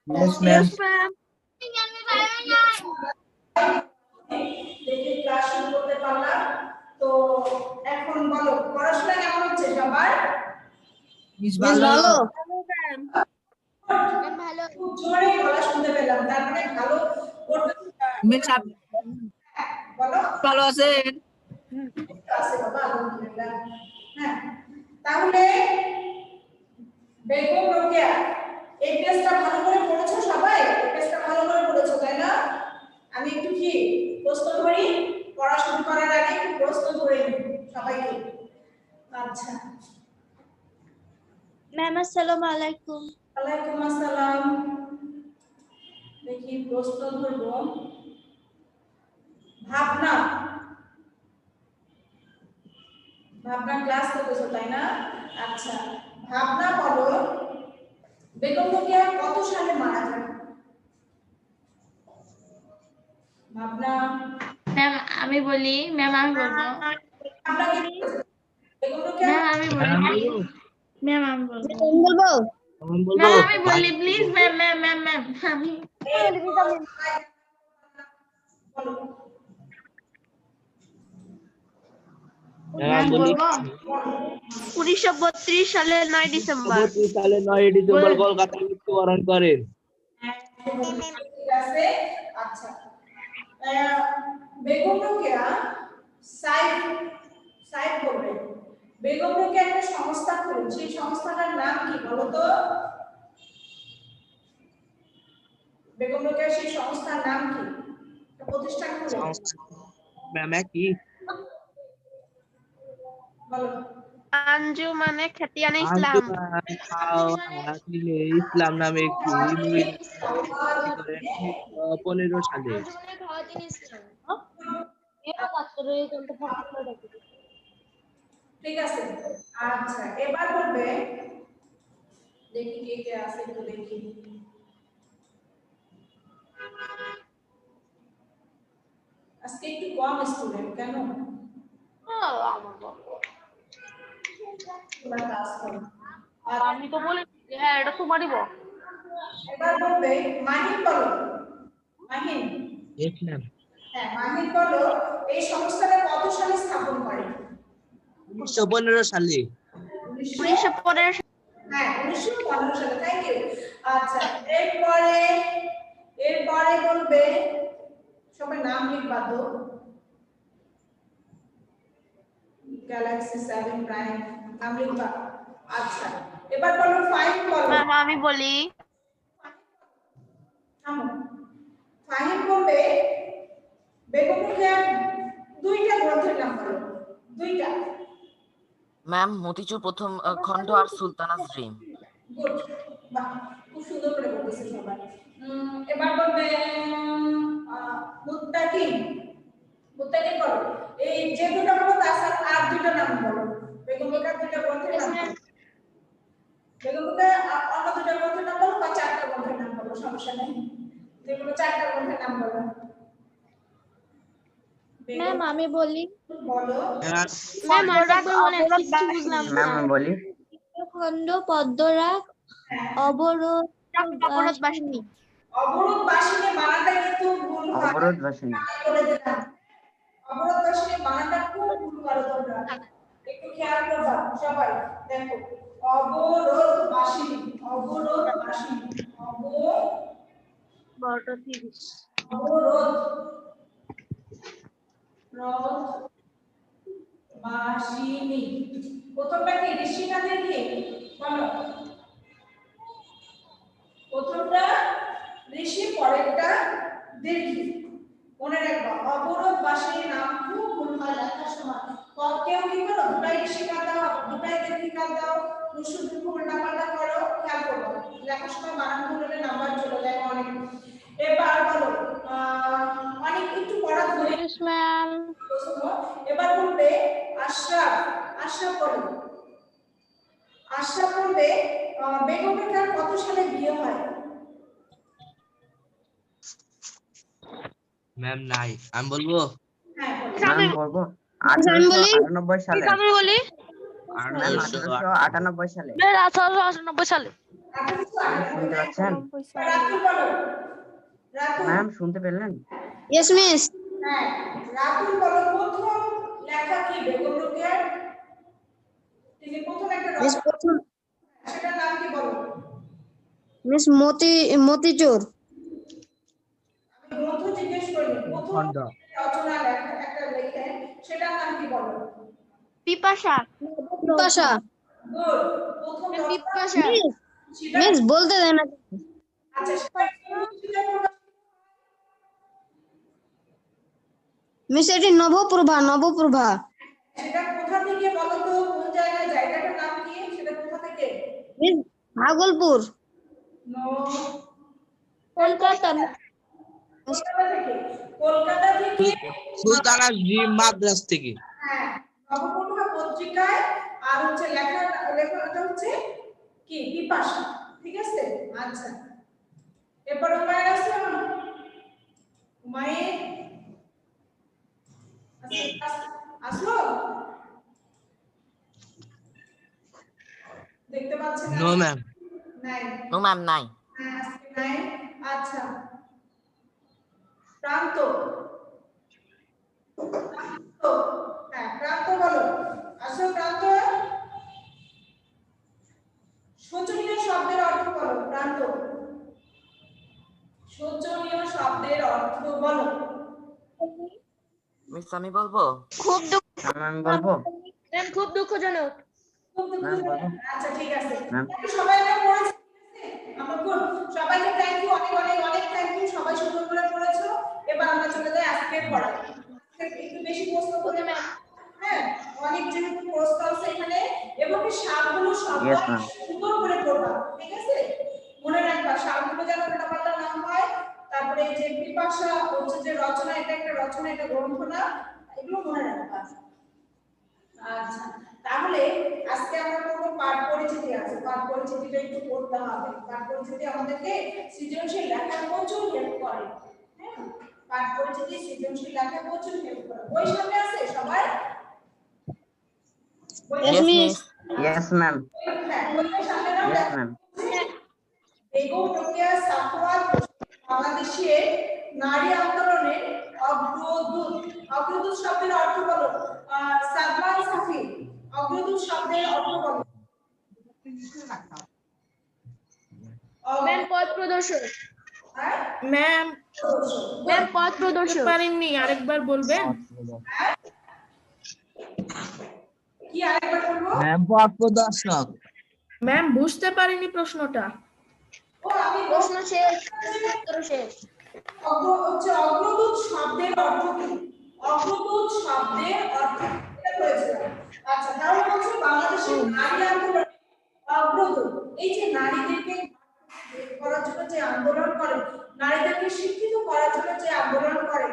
Yes, ma'am. Yes, ma'am. দেখি class শুরু করতে পারলাম। তো এখন বলো পড়াশোনা কেমন হচ্ছে সবার? Miss Miss ভালো। Bhalo. ভালো। খুব জোরে গলা শুনতে পেলাম, তার মানে ভালো করতে। Miss আপনি বলো। ভালো আছেন? আছে বাবা, আলহামদুলিল্লাহ। হ্যাঁ, তাহলে বেগম রোকেয়া এই টেস্টটা ভালো করে পড়েছো সবাই? এই টেস্টটা ভালো করে পড়েছো তাই না? আমি একটু কি প্রশ্ন ধরি, পড়া শুরু করার আগে একটু প্রশ্ন ধরে নিই সবাইকে। আচ্ছা, Ma'am, Assalamualaikum. ওয়ালাইকুম আসসালাম। দেখি প্রশ্ন ধরবো। ভাবনা, ভাবনা ক্লাস করতেছো তাই না? আচ্ছা, ভাবনা বলো বেগম রোকেয়া কত সালে মারা যান? ভাবনা। ম্যাম আমি বলি, ম্যাম আমি বলবো, ভাবনা কি বলতেছে? বেগম রোকেয়া ম্যাম আমি বলি প্লিজ, ম্যাম আমি বলবো, বলবো ম্যাম আমি বলি please, ma'am ma'am ma'am ma'am আমি বলো। ম্যাম বলবো 1932 সালের 9 ডিসেম্বর। 1932 সালে 9 ডিসেম্বর কলকাতায় মৃত্যুবরণ করেন। ঠিক আছে। আচ্ছা, বেগম রোকেয়া সাইফ সাইফ বলবে বেগম রোকেয়া একটা সংস্থা খুলেন, সেই সংস্থাটার নাম কি বলো তো? বেগম রোকেয়া সেই সংস্থার নাম কি? একটা প্রতিষ্ঠান খুলেন, ম্যাম কি বলো। আঞ্জুমানে খেতিয়ানে ইসলাম। ইসলাম নামে একটি মহিলা করেন 1915 সালে। ঠিক আছে। আচ্ছা, এবার বলবে, দেখি কে কে আছে একটু দেখি। আজকে একটু কম স্টুডেন্ট কেন? তোমরা ক্লাস করো। আর আমি তো বলি হ্যাঁ এটা তোমারই বল। এবার বলবে মাহিন বলো। মাহিন। Yes ma'am. হ্যাঁ, মাহিন বলো এই সংস্থাটা কত সালে স্থাপন করে? 1915 সালে। 1915 হ্যাঁ, 1915 সালে। Thank you. আচ্ছা, এরপরে এরপরে বলবে সবাই নাম লিখবা তো। গ্যালাক্সি 7 প্রাইম নাম লিখবা। আচ্ছা, এবার বলো ফাইন বলো। ম্যাম আমি বলি থামো। ফাহিম বলবে বেগম রোকেয়ার দুইটা গ্রন্থের নাম বলো। দুইটা। ম্যাম মতিচুর প্রথম খণ্ড আর সুলতানাস ড্রিম। গুড, বাহ, খুব সুন্দর করে বলতেছে সবাই। এবার বলবে মুত্তাকিন। মুত্তাকিন বলো এই যে দুটো বলো তার আর দুটো নাম বলো। বেগম রোকেয়ার দুটো গ্রন্থের নাম বলো। বেগম রোকেয়ার অন্য দুটো গ্রন্থের নাম বলো বা চারটা গ্রন্থের নাম বলো, সমস্যা নেই। যেগুলো চারটা গ্রন্থের নাম বলো। ম্যাম আমি বলি বলো। ম্যাম আরেকবার বলেন কিছু বুঝলাম না। ম্যাম আমি বলি খণ্ড পদ্মরাগ অবরোধ অবরোধ বাহিনী। অবরোধ বাসিনী বানানটা কিন্তু ভুল হয়। অবরোধ বাসিনী। বলে দিলাম, অবরোধ বাসিনী বানানটা খুব ভুল করো তোমরা, একটু খেয়াল করবা সবাই। দেখো অবরোধ বাসিনী, অবরোধ বাসিনী, বারোটা 30। অবরোধ রোধ বাসিনী। প্রথমটা কি ঋষিকাদের কি বলো? প্রথমটা ঋষি, পরেরটা দীর্ঘি। মনে রাখবা অবরোধ বাসিনীর নাম খুব ভুল হয় লেখার সময়। কেউ কি করো দুটাই ঋষিকার দাও দুটাই দীর্ঘিকার দাও, শুধু উল্টাপাল্টা করো, খেয়াল করবো লেখার সময় বানান ভুল হলে নাম্বার চলে যায় অনেক। এবার বলো অনেক একটু পড়া ধরে ম্যাম এবার বলবে আশরাফ। আশরাফ বলো আশরাফ বলবে বেগম রোকেয়ার কত সালে বিয়ে হয়? ম্যাম নাই, আমি বলবো। হ্যাঁ ম্যাম বলবো 1898 সালে। আমি বলি ম্যাম 1898 সালে। 1898 সালে। শুনতে পাচ্ছেন? রাতুল বলো, রাতুল। ম্যাম শুনতে পেলেন? Yes, miss. হ্যাঁ, রাতুল বলো প্রথম লেখা কি বেগম রোকেয়ার? তিনি প্রথম একটা Miss রচনা, প্রথম সেটার নাম কি বলো? মিস মতিচুর। আমি গ্রন্থ জিজ্ঞেস করিনি, প্রথম খণ্ড। রচনা লেখা একটা লেখেন, সেটার নাম কি বলো? পিপাসা। পিপাসা। গুড, প্রথম রচনা পিপাসা। সেটা মিস বলতে দেন না। আচ্ছা সেটা সেটা প্রকাশ- মিস এটি নবপ্রভা। সেটা কোথা থেকে বলো তো, কোন জায়গায়, জায়গাটার নাম কি, সেটা কোথা থেকে? মিস ভাগলপুর। নো, কলকাতা। কলকাতা থেকে। কলকাতা থেকে সুলতানা ড্রিম মাদ্রাস থেকে। হ্যাঁ, নবপ্রভা পত্রিকায় আর হচ্ছে লেখাটা হচ্ছে কি পিপাসা, ঠিক আছে? আচ্ছা, এরপর উমায়ের আছে আমার উমায়ের আসলো, দেখতে পাচ্ছেন না? No ma'am. নাই, নো ম্যাম নাই। হ্যাঁ আজকে নাই। আচ্ছা, প্রান্ত, হ্যাঁ প্রান্ত বলো, আসো প্রান্ত। শোচনীয় শব্দের অর্থ বলো প্রান্ত, শোচনীয় শব্দের অর্থ বলো। মিস আমি বলবো? খুব ম্যাম বলবো? খুব দুঃখজনক। ম্যাম বলবো? আচ্ছা ঠিক আছে, ম্যাম সবাই আমরা পড়েছি, ঠিক আছে? আমরা গুড, সবাইকে থ্যাংক ইউ, অনেক অনেক অনেক থ্যাংক ইউ, সবাই সুন্দর করে পড়েছো। এবার আমরা চলে যাই আজকের পড়ায়। একটু বেশি প্রশ্ন করে, হ্যাঁ অনেক যেহেতু প্রশ্ন আছে এখানে, এবং এই সাপগুলো সবাই Yes, ma'am. সুন্দর করে পড়বা, ঠিক আছে? মনে রাখবা সাপগুলো যেন ফাটাফাটা না হয়। তারপরে এই যে পিপাসা হচ্ছে যে রচনা, এটা একটা রচনা, এটা গ্রন্থ না, এগুলো মনে রাখবা। আচ্ছা, তাহলে আজকে আমরা পড়ব পাঠ পরিচিতি আছে, পাঠ পরিচিতিটা একটু পড়তে হবে। পাঠ পরিচিতি আমাদেরকে সৃজনশীল লেখার প্রচুর হেল্প করে। হ্যাঁ, পাঠ পরিচিতি সৃজনশীল লেখার প্রচুর হেল্প করে। বই সামনে আছে সবার? বই Yes, yes miss. Miss. Yes, ma'am. হ্যাঁ, বইটা সামনে নাও। Yes, ma'am. বেগম রোকেয়া সাখাওয়াত বাংলাদেশের নারী আন্দোলনের অগ্রদূত শব্দের অর্থ বলো। সালমান সাফি, অগ্রদূত শব্দের অর্থ বলো। ম্যাম পথ প্রদর্শক। হ্যাঁ, ম্যাম ম্যাম পথ প্রদর্শক। পারেননি, আরেকবার বলবেন? কি আরেকবার বলবো? ম্যাম পথ প্রদর্শক। ম্যাম বুঝতে পারিনি প্রশ্নটা। ও আমি প্রশ্ন শেষ, উত্তর শেষ। অগ্রদূত শব্দের অর্থ কি? অগ্রদূত শব্দের অর্থ এটা বলেছিলাম। আচ্ছা, তাহলে হচ্ছে বাংলাদেশের নারী আন্দোলন অগ্রদূত, এই যে নারীদেরকে করার জন্য যে আন্দোলন করে, নারীদেরকে শিক্ষিত করার জন্য যে আন্দোলন করে,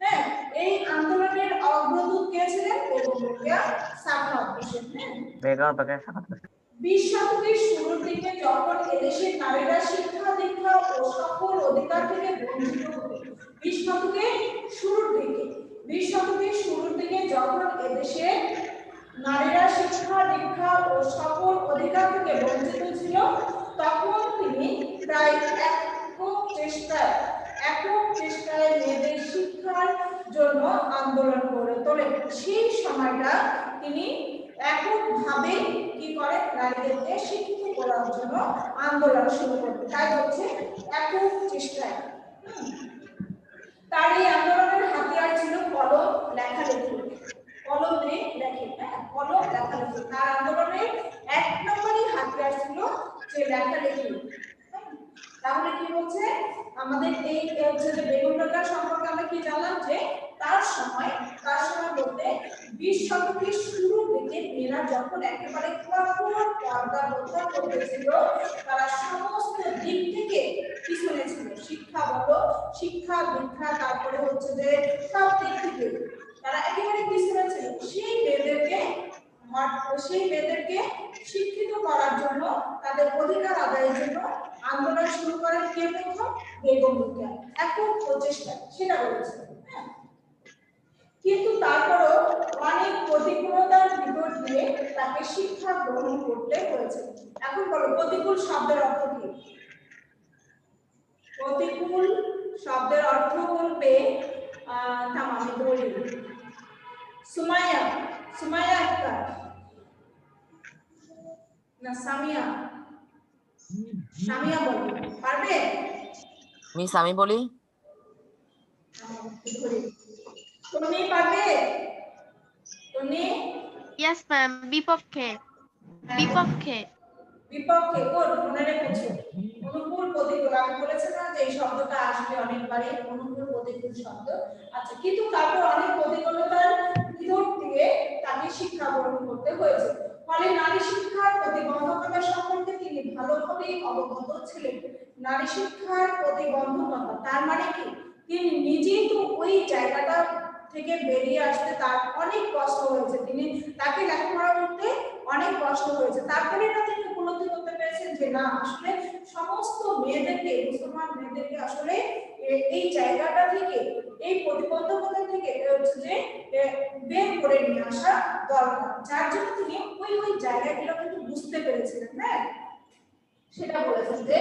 হ্যাঁ এই আন্দোলনের অগ্রদূত কে ছিলেন? বেগম রোকেয়া সাখাওয়াত হোসেন। হ্যাঁ, বেগম রোকেয়া সাখাওয়াত হোসেন। 20 শতকের শুরুর দিকে যখন এদেশের নারীরা শিক্ষা দীক্ষা ও সকল অধিকার থেকে বঞ্চিত হতো, 20 শতকের শুরুর দিকে যখন এদেশের নারীরা শিক্ষা দীক্ষা ও সকল অধিকার থেকে বঞ্চিত ছিল, তখন তিনি প্রায় একক চেষ্টায় মেয়েদের শিক্ষার জন্য আন্দোলন গড়ে তোলেন। সেই সময়টা তিনি এককভাবে কি করে, নারীদেরকে শিক্ষিত করার জন্য আন্দোলন শুরু করেন। তাই হচ্ছে একক চেষ্টায়। তার এই আন্দোলনের হাতিয়ার ছিল কলম, লেখালেখি। কলমে লেখে, হ্যাঁ কলম লেখালেখি। তার আন্দোলনের 1 নম্বরই হাতিয়ার ছিল যে লেখালেখি। তাহলে কি বলছে আমাদের এই হচ্ছে যে বেগম রোকেয়া সম্পর্কে আমরা কি জানলাম, যে তার সময় বলতে 20 শতকের শুরুর দিকে মেয়েরা যখন একেবারে কঠোর পর্দাবদ্ধ করতেছিল, তারা সমস্ত দিক থেকে পিছনে ছিল। শিক্ষা বলো, শিক্ষা দীক্ষা, তারপরে হচ্ছে যে সব দিক থেকে তারা একেবারে পিছনে ছিল। সেই মেয়েদেরকে শিক্ষিত করার জন্য, তাদের অধিকার আদায়ের জন্য আন্দোলন শুরু করেন কে? প্রথম বেগম রোকেয়া, একক প্রচেষ্টা, সেটা বলেছিলেন। কিন্তু তারপরও অনেক প্রতিকূলতার ভিতর দিয়ে তাকে শিক্ষা গ্রহণ করতে হয়েছে। এখন বলো প্রতিকূল শব্দের অর্থ কি? প্রতিকূল শব্দের অর্থ বলবে আমি বলি সুমাইয়া, সুমাইয়া আক্তার না সামিয়া, সামিয়া বলবে পারবে? মিস আমি বলি। তুমি পারবে? তুমি Yes, ma'am. বিপক্ষে। বিপক্ষে। বিপক্ষে কোন মনে রেখেছো? অনুকূল প্রতিকূল, আমি বলেছি না যে এই শব্দটা আসবে অনেকবারই, অনুকূল প্রতিকূল শব্দ। আচ্ছা, কিন্তু তারপর অনেক প্রতিকূলতার ভিতর দিয়ে তাকে শিক্ষা গ্রহণ করতে হয়েছে। ফলে নারী শিক্ষার প্রতিবন্ধকতা সম্পর্কে তিনি ভালোভাবে অবগত ছিলেন। নারী শিক্ষার প্রতিবন্ধকতা তার মানে কি? তিনি নিজেই তো ওই জায়গাটা থেকে বেরিয়ে আসতে তার অনেক কষ্ট হয়েছে, তিনি তাকে লেখাপড়া করতে অনেক কষ্ট হয়েছে। তারপরে না তিনি উপলব্ধি করতে পেরেছেন যে না, আসলে সমস্ত মেয়েদেরকে, মুসলমান মেয়েদেরকে আসলে এই জায়গাটা থেকে, এই প্রতিবন্ধকতা থেকে হচ্ছে যে বের করে নিয়ে আসা দরকার, যার জন্য তিনি ওই জায়গাগুলো কিন্তু বুঝতে পেরেছিলেন। হ্যাঁ, সেটা বলেছেন যে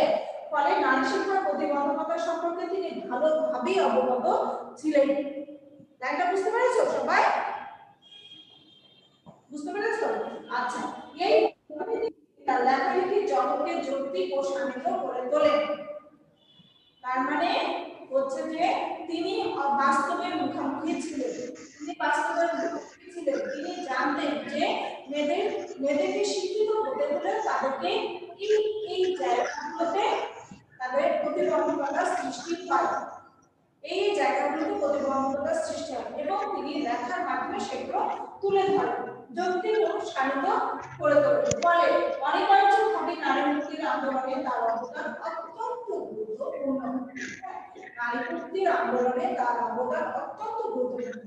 ফলে নারী শিক্ষার প্রতিবন্ধকতা সম্পর্কে তিনি ভালোভাবেই অবগত ছিলেন। লাইনটা বুঝতে পেরেছো সবাই? বুঝতে পেরেছো? আচ্ছা, এই লেখালেখির জগৎকে যৌক্তিক ও শান্ত করে তোলেন। তার মানে হচ্ছে যে তিনি বাস্তবের মুখোমুখি ছিলেন, তিনি বাস্তবের মুখোমুখি ছিলেন। তিনি জানতেন যে মেয়েদেরকে শিক্ষিত হতে হলে তাদেরকে এই জায়গাগুলোতে তাদের প্রতিবন্ধকতার সৃষ্টি হয়, এই জায়গাগুলোতে প্রতিবন্ধকতার সৃষ্টি হয়, এবং তিনি লেখার মাধ্যমে সেগুলো তুলে ধরেন, যৌক্তিক ও শান্ত করে তোলেন। ফলে অনিবার্যভাবে নারী মুক্তির আন্দোলনে তার অবদান অত্যন্ত গুরুত্বপূর্ণ। নারী মুক্তির আন্দোলনে তার অবদান অত্যন্ত গুরুত্বপূর্ণ।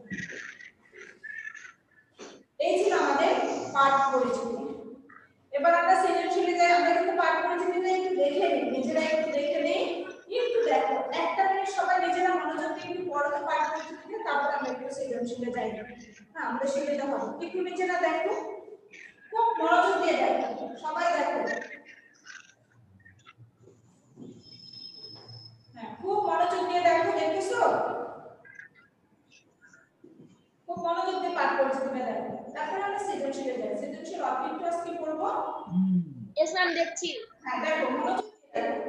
এই ছিল আমাদের পাঠ পরিচিতি। এবার আমরা সৃজনশীলে যাই। আমরা কিন্তু পাঠ পরিচিতিটা একটু দেখে নিই, নিজেরা একটু দেখে নিই। একটু দেখো, একটা মিনিট সবাই নিজেরা মনোযোগ দিয়ে একটু পড়ো তো পাঠ পরিচিতিতে, তারপর আমরা একটু সৃজনশীলে যাই। হ্যাঁ, আমরা সুবিধা হবে। একটু নিজেরা দেখো, খুব মনোযোগ দিয়ে দেখো, সবাই দেখো। হ্যাঁ, খুব মনোযোগ দিয়ে দেখো, দেখেছো? খুব মনোযোগ দিয়ে পাঠ পরিচিতিটা দেখো। তারপর আমরা সৃজনশীলে যাই। সৃজনশীল অবজেক্ট ক্লাস কি করব? Yes, ma'am. দেখছি। হ্যাঁ, দেখো, মনোযোগ দিয়ে দেখো।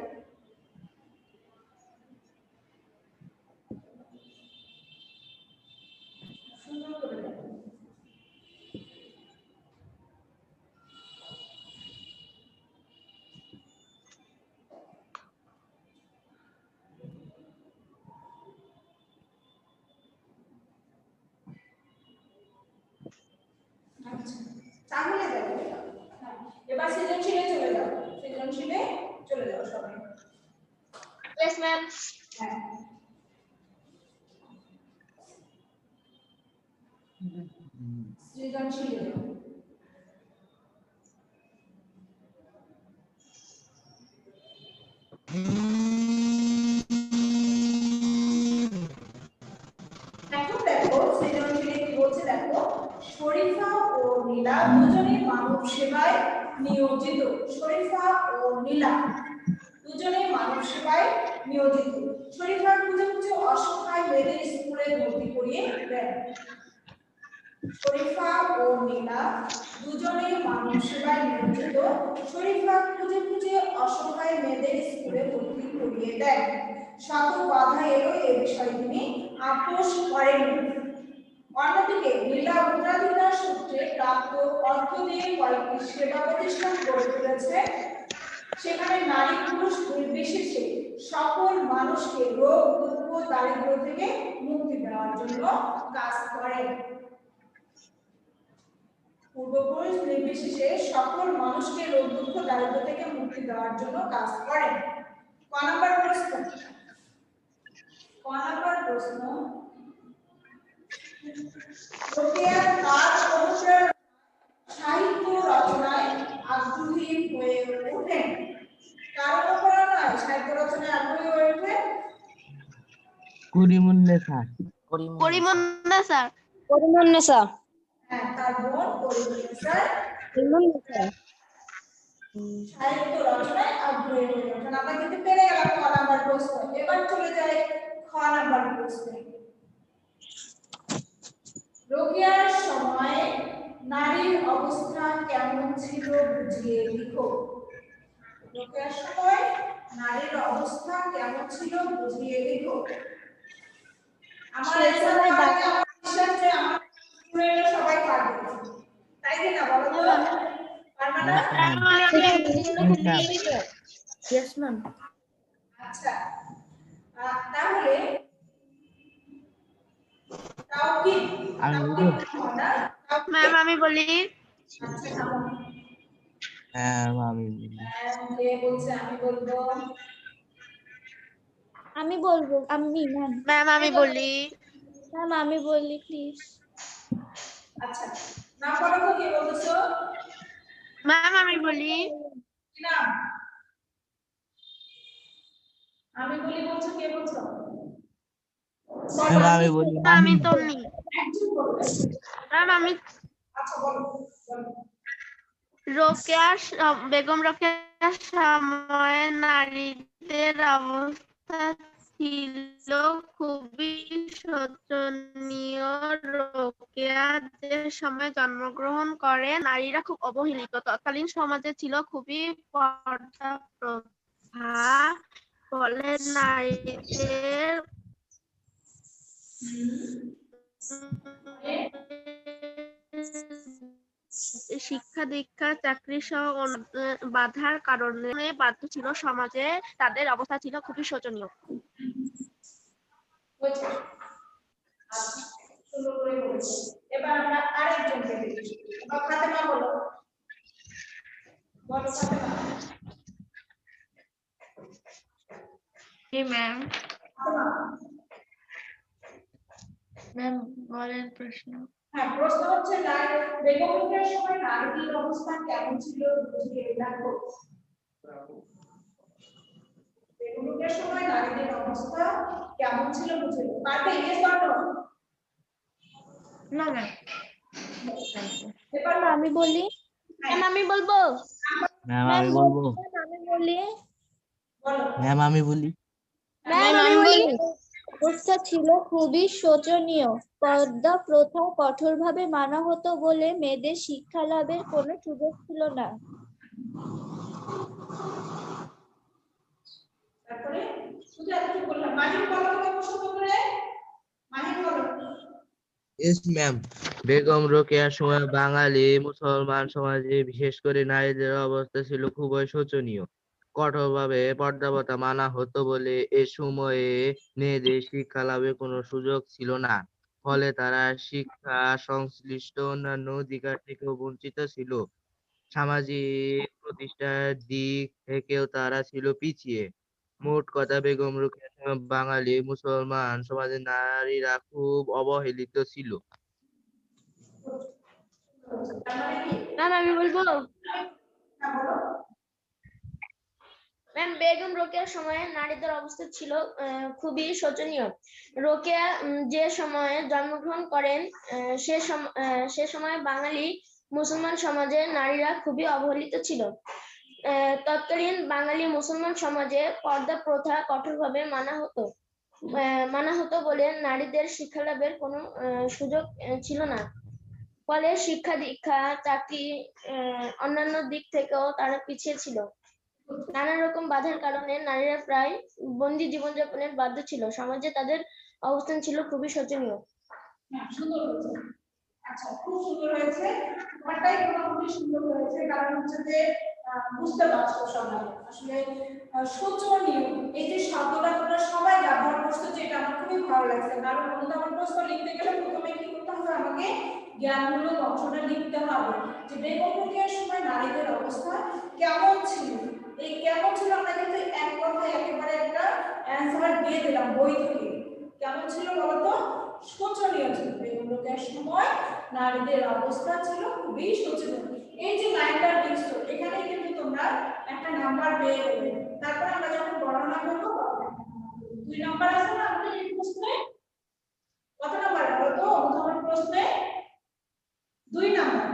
সুন্দর করে দেখো। আচ্ছা, তাহলে দেখো, হ্যাঁ, এবার সৃজনশীলে চলে যাও। সৃজনশীলে চলে যাও সবাই। Yes, ma'am. হ্যাঁ, সৃজনশীলে যাও। দেখো সৃজনশীলে কি বলছে দেখো, শরীফা ও নীলা দুজনেই মানব সেবায় নিয়োজিত। শরীফা ও নীলা দুজনেই মানব সেবায় নিয়োজিত। শরীফা খুঁজে খুঁজে অসহায় মেয়েদের স্কুলে ভর্তি করিয়ে দেন। শরীফা ও নীলা দুজনেই মানব সেবায় নিয়োজিত। শরীফা খুঁজে খুঁজে অসহায় মেয়েদের স্কুলে ভর্তি করিয়ে দেন। শত বাধা এলো এ বিষয়ে তিনি আপোষ করেননি। অন্যদিকে নীলা উত্তরাধিকার সূত্রে প্রাপ্ত অর্থ দিয়ে কয়েকটি সেবা প্রতিষ্ঠান গড়ে তুলেছে, সেখানে নারী পুরুষ নির্বিশেষে সকল মানুষকে রোগ দুঃখ দারিদ্র থেকে মুক্তি দেওয়ার জন্য কাজ করেন। পূর্বপুরুষ নির্বিশেষে সকল মানুষকে রোগ দুঃখ দারিদ্র থেকে মুক্তি দেওয়ার জন্য কাজ করেন। ক নম্বর প্রশ্ন, সাহিত্য রচনায় আগ্রহী হয়ে ওঠেন? কার উপর নয় সাহিত্য রচনায় আগ্রহী হয়ে ওঠেন? করিমুন্নেছা। করিমুন্নেছা। পরিমন্নেসা হ্যাঁ, তার বোন পরিমন্নেসার সাহিত্য রচনায় আগ্রহী হয়ে ওঠেন। আমরা কিন্তু পেরে গেলাম ক নাম্বার প্রশ্ন। এবার চলে যাই খ নাম্বার প্রশ্নে। রোকেয়ার সময় নারীর অবস্থা কেমন ছিল বুঝিয়ে লিখো। রোকেয়ার সময় নারীর অবস্থা কেমন ছিল বুঝিয়ে লিখো। আমার বিশ্বাস যে আমার স্টুডেন্টরা সবাই পারবে, তাই কি না বলো তো? পারবে না? Yes, ma'am. আচ্ছা, তাহলে তাওকিদ না? ম্যাম আমি বলি। আচ্ছা, থামো। আমি কে বলছে আমি বলবো? আমি বলবো। আমি ম্যাম ম্যাম আমি বলি। ম্যাম আমি বলি প্লিজ। আচ্ছা, না বলো তো কে বলছো? ম্যাম আমি বলি। কি নাম? আমি বলি বলছো, কে বলছো? আমি বলি আমি তন্নি। একজন বলবে। ম্যাম আমি আচ্ছা, বলো বলো। বেগম রোকেয়ার সময় নারীদের অবস্থা ছিল খুবই শোচনীয়। রোকেয়া যে সময় জন্মগ্রহণ করে নারীরা খুব অবহেলিত। তৎকালীন সমাজে ছিল খুবই পর্দা প্রথা, ফলে নারীদের শিক্ষা দীক্ষা চাকরি সহ বাধার কারণে বাধ্য ছিল সমাজে, তাদের অবস্থা ছিল খুবই শোচনীয়। হয়েছে। আচ্ছা, সুন্দর করে বলেছো। এবার আমরা আরেকজনকে দেখি। এবার ফাতেমা বলো। বলো Fatema. Hey, ma'am. Fatema. Ma'am, বলেন প্রশ্ন। হ্যাঁ, প্রশ্ন হচ্ছে বেগম রোকেয়ার সময় নারীদের অবস্থা কেমন ছিল বুঝিয়ে দেখো। বেগম রোকেয়ার সময় নারীদের অবস্থা কেমন ছিল বুঝিয়ে পারবে? Yes or no? No, ma'am. এবার আমি বলি। ম্যাম আমি বলবো। ম্যাম আমি বলবো। আমি বলি। বলো। ম্যাম আমি বলি। ম্যাম আমি বলি। অবস্থা ছিল খুবই শোচনীয়। পর্দা প্রথা কঠোরভাবে মানা হতো বলে মেয়েদের শিক্ষা লাভের কোনো সুযোগ ছিল না। তারপরে শুধু এতটুকু বললাম। মাহিন বলো তো প্রশ্ন করে। মাহিন বলো। Yes ma'am. বেগম রোকেয়ার সময় বাঙালি মুসলমান সমাজে বিশেষ করে নারীদের অবস্থা ছিল খুবই শোচনীয়। কঠোরভাবে পর্দা প্রথা মানা হতো বলে এ সময়ে মেয়েদের শিক্ষা লাভের কোনো সুযোগ ছিল না। ফলে তারা শিক্ষা সংশ্লিষ্ট অন্যান্য অধিকার থেকেও বঞ্চিত ছিল। সামাজিক প্রতিষ্ঠার দিক থেকেও তারা ছিল পিছিয়ে। মোট কথা বেগম রোকেয়ার সময় বাঙালি মুসলমান সমাজের নারীরা খুব অবহেলিত ছিল। তার মানে কি? ম্যাম আমি বলবো। হ্যাঁ, বলো। ম্যাম বেগম রোকেয়ার সময়ে নারীদের অবস্থা ছিল খুবই শোচনীয়। রোকেয়া যে সময়ে জন্মগ্রহণ করেন সে সময় বাঙালি মুসলমান সমাজে নারীরা খুবই অবহেলিত ছিল। তৎকালীন বাঙালি মুসলমান সমাজে পর্দা প্রথা কঠোরভাবে মানা হতো বলে নারীদের শিক্ষা লাভের কোনো সুযোগ ছিল না। ফলে শিক্ষা দীক্ষা চাকরি অন্যান্য দিক থেকেও তারা পিছিয়ে ছিল। নানা রকম বাধার কারণে নারীরা প্রায় বন্দি জীবনযাপনের বাধ্য ছিল। সমাজে তাদের অবস্থান ছিল খুবই শোচনীয়। হ্যাঁ, সুন্দর হয়েছে। আচ্ছা, খুব সুন্দর হয়েছে। তোমারটাই মোটামুটি সুন্দর হয়েছে, কারণ হচ্ছে যে বুঝতে পারছো সবাই আসলে শোচনীয় এই যে শব্দটা তোমরা সবাই ব্যবহার করছো, যেটা আমার খুবই ভালো লাগছে। কারণ অনুধাবন প্রশ্ন লিখতে গেলে প্রথমে কি করতে হবে? আমাকে জ্ঞানমূলক অংশটা লিখতে হবে যে বেগম রোকেয়ার সময় নারীদের অবস্থা কেমন ছিল। এই কেমন ছিল আমরা কিন্তু এক কথায় একেবারে একটা অ্যান্সার দিয়ে দিলাম বই থেকে। কেমন ছিল বলতো? শোচনীয় ছিল। বেগম রোকেয়ার সময় নারীদের অবস্থা ছিল খুবই শোচনীয়। এই যে লাইনটা লিখছো এখানে কিন্তু তোমরা একটা নাম্বার পেয়ে যাবে। তারপর আমরা যখন গণনা করবো 2 নাম্বার আছে না আমাদের এই প্রশ্নে? কত নাম্বার বলো তো? অনুধাবন প্রশ্নে 2 নাম্বার।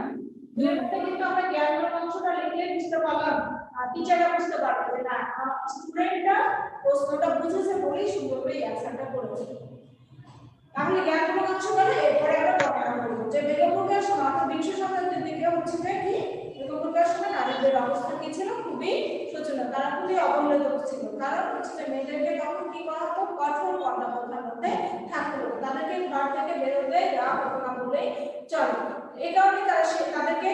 2 নাম্বারে কিন্তু আমরা জ্ঞানমূলক অংশটা লিখলে বুঝতে পারলাম, আর টিচাররা বুঝতে পারবে যে না আমার স্টুডেন্টটা প্রশ্নটা বুঝেছে বলেই সুন্দর করে অ্যানসারটা করেছে। তাহলে জ্ঞানমূলক অংশ গেলে এরপরে আমরা বর্ণনা করব যে বেগম রোকেয়ার সময় অর্থাৎ বিংশ শতাব্দীর দিকে হচ্ছে যে কি বেগম রোকেয়ার সময় নারীদের অবস্থা কি ছিল, খুবই শোচনীয়, তারা খুবই অবহেলিত ছিল। কারণ হচ্ছে যে মেয়েদেরকে তখন কি করা হতো, কঠোর পর্দা প্রথার মধ্যে থাকতে হতো, তাদেরকে ঘর থেকে বেরোতে দেওয়া হতো না বলে চলে। এই কারণে তারা তাদেরকে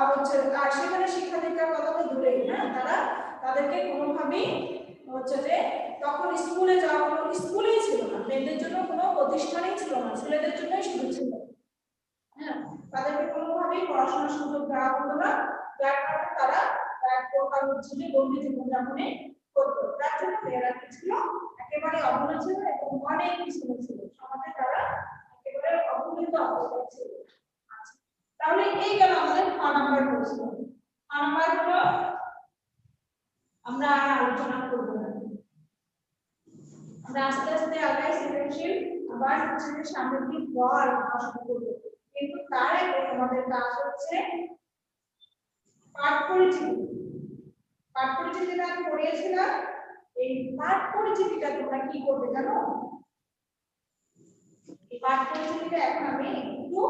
হচ্ছে আর সেখানে শিক্ষা দীক্ষার কথা তো দূরেই, হ্যাঁ তারা তাদেরকে কোনোভাবেই হচ্ছে যে তখন স্কুলে যাওয়া কোনো স্কুলেই ছিল না, মেয়েদের জন্য কোনো প্রতিষ্ঠানই ছিল না, ছেলেদের জন্যই শুধু ছিল। হ্যাঁ তাদেরকে কোনোভাবেই পড়াশোনার সুযোগ দেওয়া হতো না, যার কারণে তারা এক প্রকার হচ্ছে যে বন্দি জীবনযাপনে করতো। তার জন্য মেয়েরা কি ছিল, একেবারে অবহেলিত ছিল এবং অনেক পিছনে ছিল সমাজে, তারা একেবারে অবহেলিত অবস্থায় ছিল। আচ্ছা তাহলে এই গেল আমাদের 6 নাম্বার প্রশ্ন। 6 নাম্বার হলো আমরা আর আলোচনা করব না, আমরা আস্তে আস্তে আগাই সৃজনশীল আবার হচ্ছে যে সামগ্রিক বল আলোচনা করব। কিন্তু তার আগে আমাদের কাজ হচ্ছে পাঠ পরিচিতি। পাঠ পরিচিতিটা আমি পড়িয়েছিলাম, এই পাঠ পরিচিতিটা তোমরা কি করবে জানো? এই পাঠ পরিচিতিটা এখন আমি একটু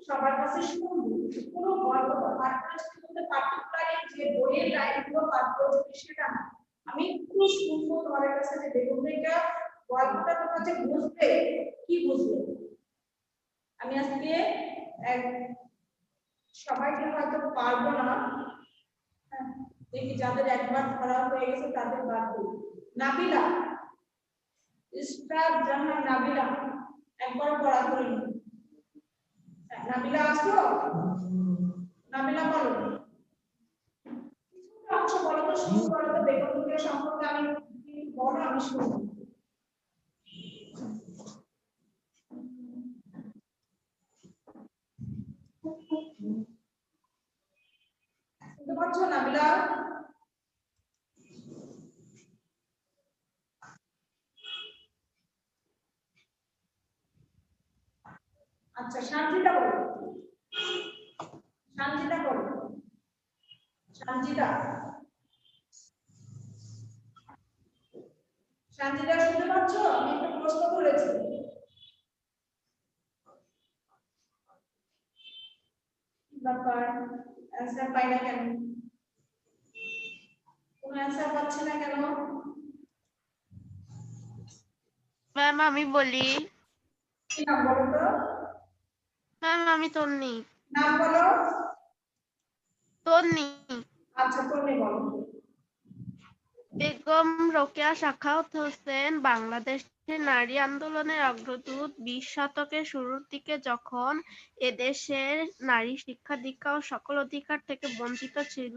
সবার কাছে শুনবো, পুরো গল্পটা পাঠ পরিচিতি বলতে পার্টিকুলারলি যে বইয়ের লাইনগুলো পাঠ পরিচিতি সেটা না, আমি একটু শুনবো তোমাদের কাছে যে বেগম রোকেয়া গল্পটা তোমরা যে বুঝবে কি বুঝবে। আমি আজকে সবাইকে হয়তো পারবো না, দেখি যাদের একবার ধরা হয়ে গেছে তাদের বাদ দিই। নাবিলা, ইসরাত জাহান নাবিলা, একবার পড়া করে নি। নাবিলা আসো, নাবিলা বলো কিছুটা অংশ বলো তো, শুরু করো তো বেগম রোকেয়া সম্পর্কে আমি বলো, আমি শুনবো। শুনতে পাচ্ছ নাবিলা? আচ্ছা শান্তিটা বলো, শান্তিটা বলো, শান্তিটা, শান্তিটা শুনতে পাচ্ছ? আমি একটা প্রশ্ন করেছি, ব্যাপার অ্যানসার পাই না কেন? কোন অ্যানসার পাচ্ছে না কেন? ম্যাম আমি বলি। কি নাম বলো তো? ম্যাম আমি তন্নি। নাম বলো। তন্নি। আচ্ছা তুমি বলো। বেগম রোকেয়া সাখাওয়াত হোসেন বাংলাদেশের নারী আন্দোলনের অগ্রদূত। 20 শতকের শুরুর দিকে যখন এদেশের নারী শিক্ষা দীক্ষা ও সকল অধিকার থেকে বঞ্চিত ছিল,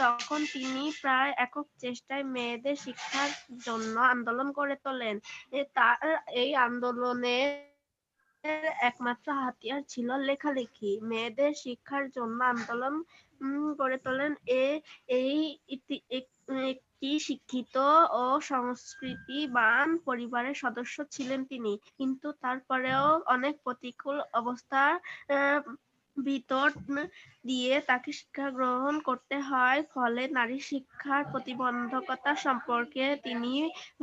তখন তিনি প্রায় একক চেষ্টায় মেয়েদের শিক্ষার জন্য আন্দোলন গড়ে তোলেন। তার এই আন্দোলনের একমাত্র হাতিয়ার ছিল লেখালেখি। মেয়েদের শিক্ষার জন্য আন্দোলন গড়ে তোলেন এই একটি শিক্ষিত ও সংস্কৃতিবান পরিবারের সদস্য ছিলেন তিনি, কিন্তু তারপরেও অনেক প্রতিকূল অবস্থার ভিতর দিয়ে তাকে শিক্ষা গ্রহণ করতে হয়। ফলে নারী শিক্ষার প্রতিবন্ধকতা সম্পর্কে তিনি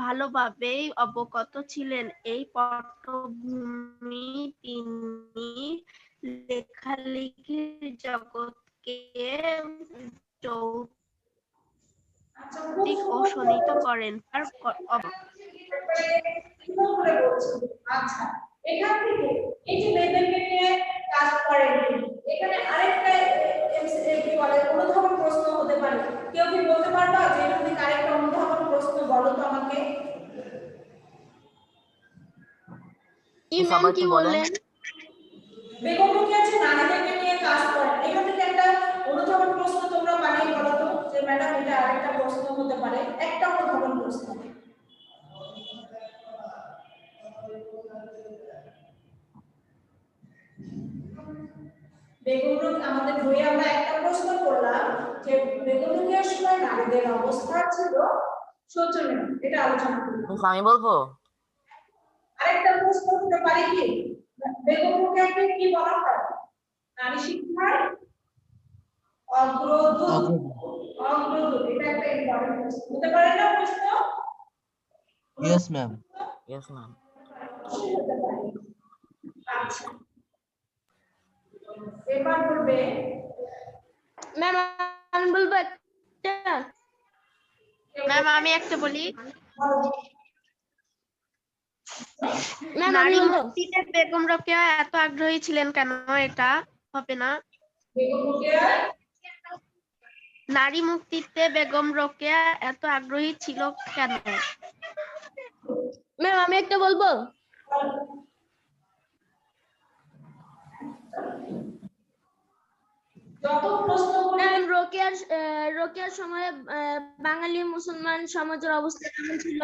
ভালোভাবেই অবগত ছিলেন। এই পটভূমি তিনি লেখালেখির জগৎকে যৌক্তিক ও শোনিত করেন। আচ্ছা এখান থেকে এই যে মেয়েদেরকে নিয়ে কাজ করেন, এখানে আরেকটা কি বলে অনুধাবন প্রশ্ন হতে পারে। কেউ কি বলতে পারবা যে এখান থেকে আরেকটা অনুধাবন প্রশ্ন বলো তো আমাকে? সবাই কি বলেন? বেগম রোকেয়া যে নারীদেরকে নিয়ে কাজ করেন, এখান থেকে একটা অনুধাবন প্রশ্ন তোমরা বানিয়ে বলো তো যে ম্যাডাম এটা আরেকটা প্রশ্ন হতে পারে, একটা অনুধাবন প্রশ্ন। বেগম রোকেয়া আমাদের বইয়ে আমরা একটা প্রশ্ন করলাম যে বেগম রোকেয়ার সময় নারীদের অবস্থা ছিল শোচনীয়, এটা আলোচনা করলাম। আমি বলবো আরেকটা প্রশ্ন হতে পারে কি বেগম রোকেয়াকে কি বলা হয়? নারী শিক্ষার অগ্রদূত। অগ্রদূত, এটা একটা ইম্পর্টেন্ট প্রশ্ন হতে পারে না প্রশ্ন? Yes, ma'am. Yes, ma'am. হতে পারে। আচ্ছা, এবার বলবে ম্যাম আমি বলবো একটা। ম্যাম আমি একটা বলি, ম্যাম আমি নারী বলবো। মুক্তিতে বেগম রোকেয়া এত আগ্রহী ছিলেন কেন? এটা হবে না। বেগম রোকেয়া নারী মুক্তিতে বেগম রোকেয়া এত আগ্রহী ছিল কেন? ম্যাম আমি একটা বলবো। যত প্রশ্ন ম্যাম রোকেয়ার সময়ে বাঙালি মুসলমান সমাজের অবস্থা কেমন ছিল?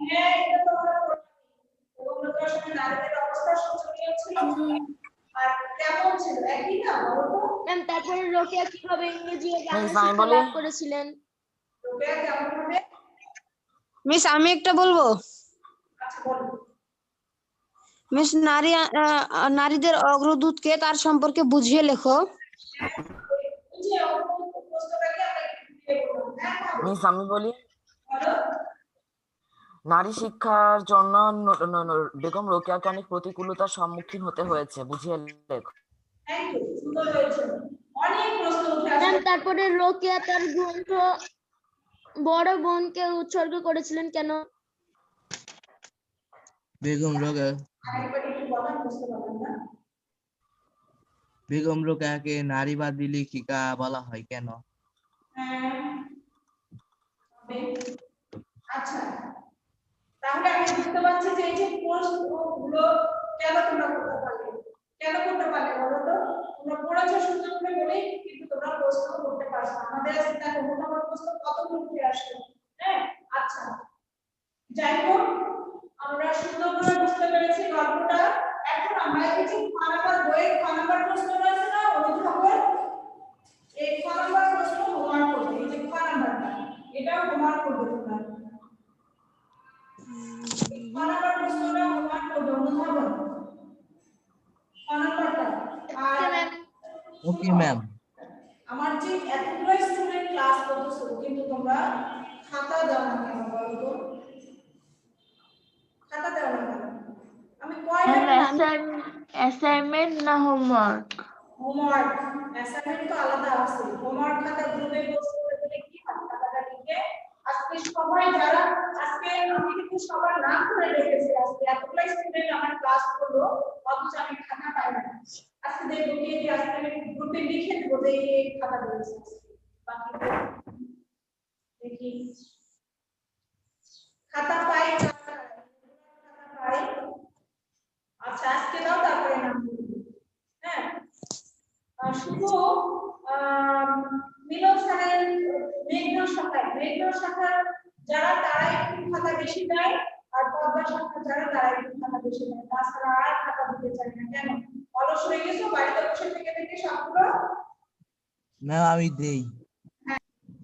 হ্যাঁ, এটা তো আমরা বেগম রোকেয়ার সময় নারীদের অবস্থা শোচনীয় ছিল আর কেমন ছিল একই না বলো তো? ম্যাম তারপরে রোকেয়া কিভাবে ইংরেজি ও বাংলা আমি শিক্ষা বলি? লাভ করেছিলেন? রোকেয়া কেমন হবে? মিস আমি একটা বলবো। আচ্ছা বলো। মিস নারীদের অগ্রদূতকে তার সম্পর্কে বুঝিয়ে লেখো। এই যে প্রশ্নটাকে আমরা একটু দিয়ে বললাম, হ্যাঁ মিস আমি বলি? বলো। নারী শিক্ষার জন্য বেগম রোকেয়াকে অনেক প্রতিকূলতার সম্মুখীন হতে হয়েছে, বুঝিয়ে লেখো। থ্যাংক ইউ, সুন্দর হয়েছে। অনেক প্রশ্ন উঠে ম্যাম আসে। তারপরে রোকেয়া তার গ্রন্থ বড় বোনকে উৎসর্গ করেছিলেন কেন? বেগম রোকেয়া আরেকবার একটু বলেন, বুঝতে পারলাম না। বেগম রোকেয়াকে নারীবাদী লেখিকা বলা হয় কেন? হ্যাঁ, হবে। আচ্ছা, তাহলে আমি বুঝতে পারছি যে এই যে প্রশ্নগুলো কেন তোমরা করতে পারলে, কেন করতে পারলে বলো তো? তোমরা পড়েছো সুন্দর করে বলেই কিন্তু তোমরা প্রশ্ন করতে পারছো না। আমাদের আজকে দেখো মোটামুটি প্রশ্ন কতগুলো উঠে আসলো। হ্যাঁ, আচ্ছা, যাই হোক আমরা সুন্দর করে বুঝতে পেরেছি গল্পটা। এখন আমরা এই যে খানাবার বইয়ের খানাবার প্রশ্ন রয়েছে না অনুধাবন, এই খানাবার প্রশ্ন হোমওয়ার্ক করবে। এই যে খানাবারটা, এটা হোমওয়ার্ক করবে তোমরা। খানাবার প্রশ্নটা হোমওয়ার্ক করবে, অনুধাবন খানাবারটা। আর ওকে ম্যাম। আমার যে এতগুলো স্টুডেন্ট ক্লাস করতেছো কিন্তু তোমরা খাতা দাও না কেন বলো তো? খাতা দাও না কেন? আমি কয়টা অ্যাসাইনমেন্ট না হোমওয়ার্ক? হোমওয়ার্ক, অ্যাসাইনমেন্ট তো আলাদা আছে। হোমওয়ার্ক খাতা গ্রুপে পোস্ট করে দিলে কি হয়? খাতাটা লিখে আজকে সবাই যারা আজকে আমি কিন্তু সবার নাম করে রেখেছি। আজকে এতগুলো স্টুডেন্ট আমার ক্লাস করলো অথচ আমি খাতা পাই না। আজকে দেখবো কি যে আজকে আমি গ্রুপে লিখে দেবো যে এই খাতা দিয়েছি বাকি দেখি খাতা পাই না, খাতা পাই। আচ্ছা আজকে দাও তারপরে নাম বলবো। হ্যাঁ, শুধু মিলন স্যারের মেঘনা শাখার যারা তারা একটু খাতা বেশি দেয় আর পদ্মা শাখা যারা তারা একটু খাতা বেশি দেয়, তাছাড়া আর খাতা দিতে চাই না। কেন অলস হয়ে গেছো বাড়িতে বসে থেকে থেকে সবগুলো? ম্যাম আমি দেই।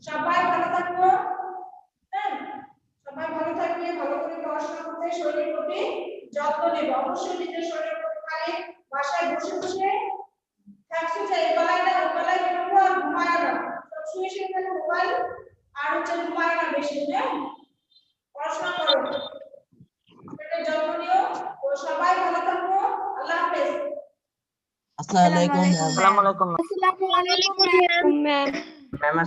সবাই ভালো থাকবো। হ্যাঁ, সবাই ভালো থাকবে, ভালো করে পড়াশোনা করতে, শরীরের প্রতি যত্ন নেবে। অবশ্যই নিজের শরীরের প্রতি খালি বাসায় বসে বসে থাকছো যে এই বেলায় না ওই বেলায় বেরোবো আর ঘুমায় না, সব শুয়ে শুয়ে খালি মোবাইল আর হচ্ছে ঘুমায় না বেশি। হ্যাঁ, পড়াশোনা করো, শরীরের যত্ন নিও। তো সবাই ভালো থাকবো। আল্লাহ হাফেজ। আসসালামু আলাইকুম ম্যাম। আসসালামু আলাইকুম। আসসালামু আলাইকুম ম্যাম। ম্যাম